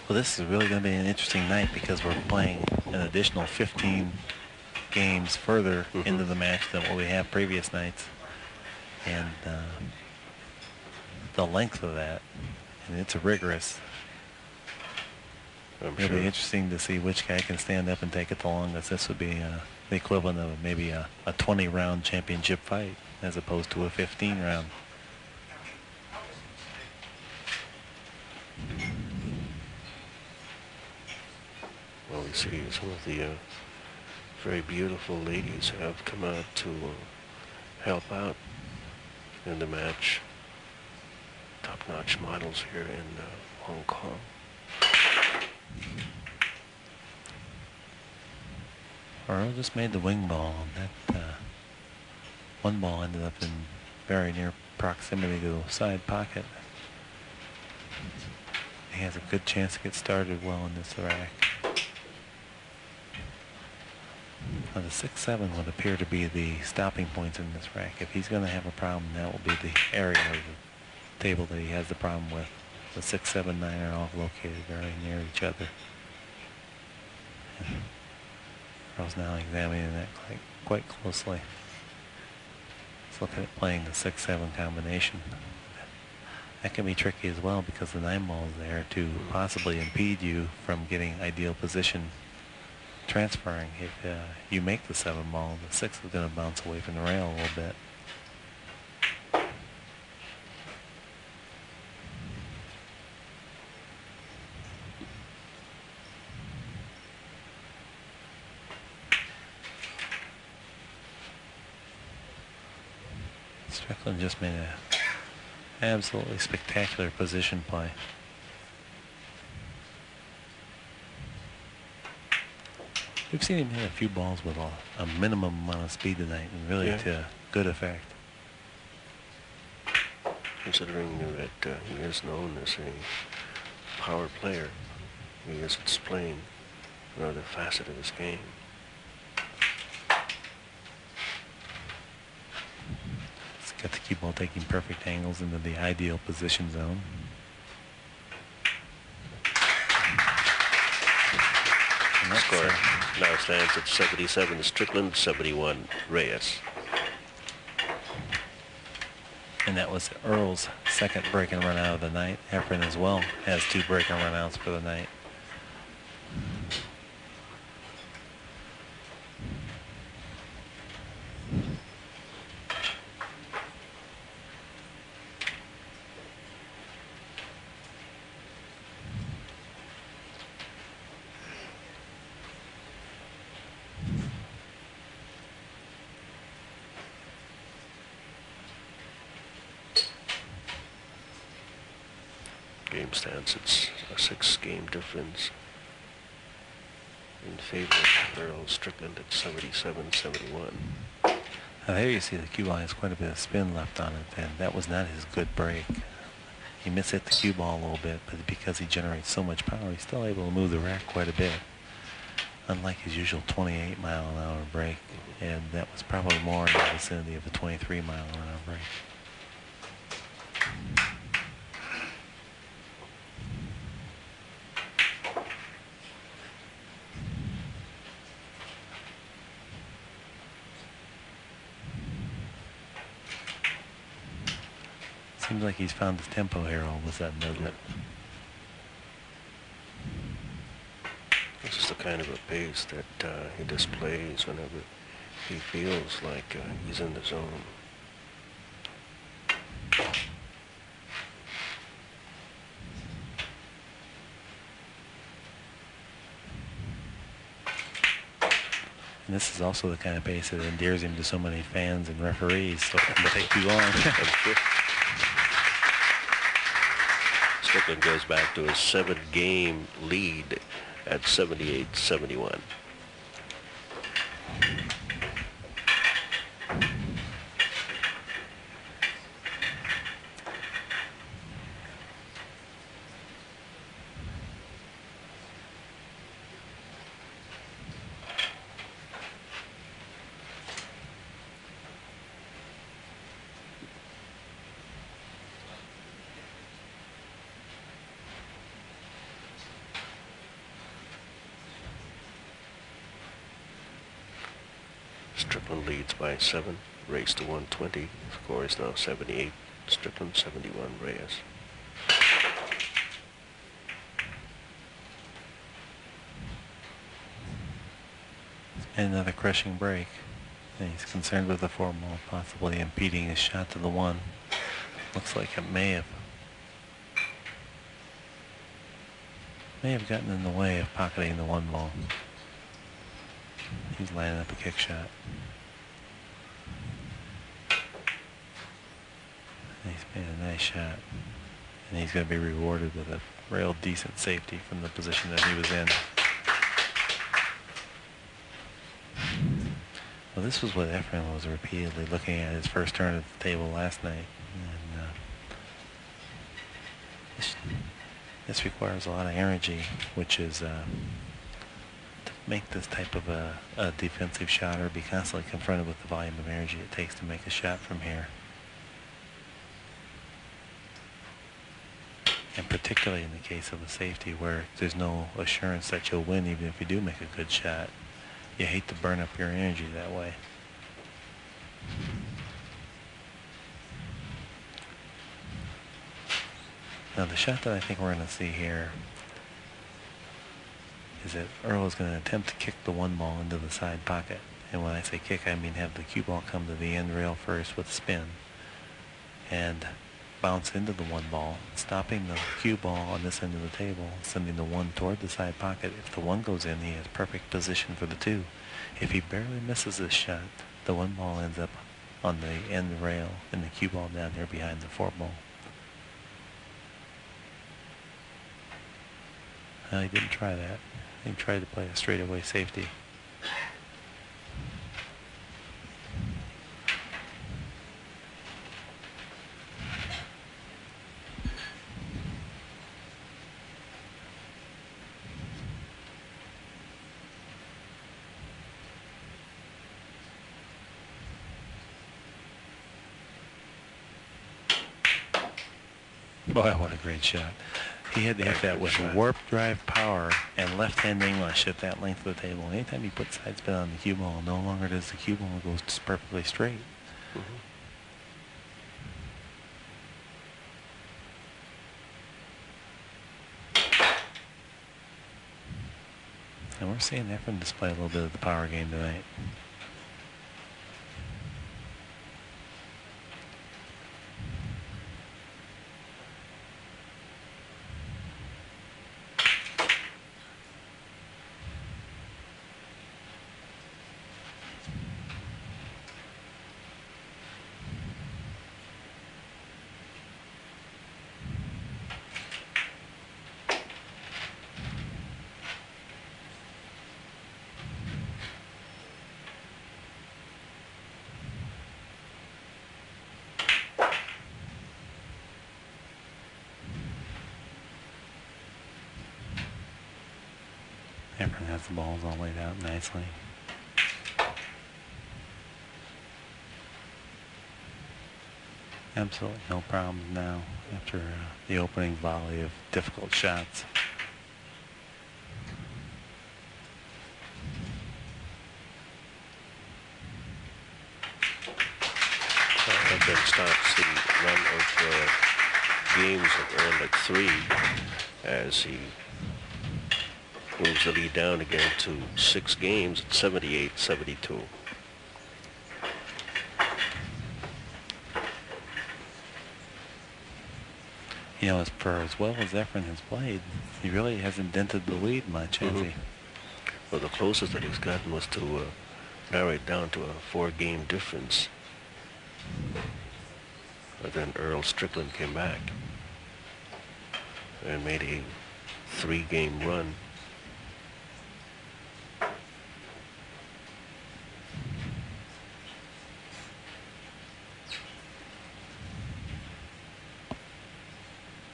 Well, this is really going to be an interesting night because we're playing an additional 15 games further into the match than what we have previous nights. And the length of that, and it's rigorous. It'll be interesting to see which guy can stand up and take it the longest. This would be the equivalent of maybe a 20-round championship fight as opposed to a 15-round. Well, we see some of the very beautiful ladies have come out to help out in the match. Top-notch models here in Hong Kong. Earl just made the wing ball. That one ball ended up in very near proximity to the side pocket. He has a good chance to get started well in this rack. Now the 6-7 would appear to be the stopping points in this rack. If he's going to have a problem, that will be the area of the table that he has the problem with. The 6, 7, 9 are all located very near each other. Earl's now examining that quite closely. Let's look at playing the 6-7 combination. That can be tricky as well because the 9 ball is there to possibly impede you from getting ideal position transferring. If you make the 7 ball, the 6 is going to bounce away from the rail a little bit. Strickland just made an absolutely spectacular position play. We've seen him hit a few balls with a minimum amount of speed tonight and really to good effect. Considering that he is known as a power player, he is displaying another facet of his game. Got the cue ball taking perfect angles into the ideal position zone. And that score now stands at 77 Strickland, 71 Reyes. And that was Earl's second break and run out of the night. Efren as well has 2 break and run outs for the night. Game stands, it's a 6-game difference in favor of Earl Strickland at 77-71. Now there you see the cue ball has quite a bit of spin left on it, and that was not his good break. He mishit the cue ball a little bit, but because he generates so much power, he's still able to move the rack quite a bit. Unlike his usual 28-mile-an-hour break, and that was probably more in the vicinity of a 23-mile-an-hour break. Seems like he's found his tempo here all of a sudden, doesn't it? This is the kind of a pace that he displays whenever he feels like he's in the zone. And this is also the kind of pace that endears him to so many fans and referees, so it doesn't take too long. Strickland goes back to a 7-game lead at 78-71. Strickland leads by 7. Race to 120. Score is now 78. Strickland 71. Reyes. And another crushing break. And he's concerned with the 4-ball possibly impeding his shot to the 1. Looks like it may have gotten in the way of pocketing the 1-ball. He's lining up a kick shot. And he's made a nice shot. And he's going to be rewarded with a real decent safety from the position that he was in. Well, this was what Efren was repeatedly looking at his first turn at the table last night. And this requires a lot of energy, which is to make this type of a defensive shot or be constantly confronted with the volume of energy it takes to make a shot from here. And particularly in the case of a safety where there's no assurance that you'll win even if you do make a good shot. You hate to burn up your energy that way. Now the shot that I think we're going to see here is that Earl is going to attempt to kick the 1-ball into the side pocket. And when I say kick, I mean have the cue ball come to the end rail first with spin and bounce into the 1-ball, stopping the cue ball on this end of the table, sending the 1 toward the side pocket. If the 1 goes in, he has perfect position for the 2. If he barely misses this shot, the 1-ball ends up on the end rail and the cue ball down here behind the 4-ball. He didn't try that. He tried to play a straightaway safety. Boy, what a great shot. He had to hit that with warp drive power and left-hand English at that length of the table. Anytime he puts side spin on the cue ball, no longer does the cue ball go perfectly straight. Mm-hmm. And we're seeing Efren display a little bit of the power game tonight. Efren has the balls all laid out nicely. Absolutely no problems now after the opening volley of difficult shots. And then starts the run of games at Earl at 3 as he moves the lead down again to 6 games at 78-72. You know, as well as Efren has played, he really hasn't dented the lead much, has he? Well, the closest that he's gotten was to narrow it down to a 4-game difference. But then Earl Strickland came back and made a 3-game run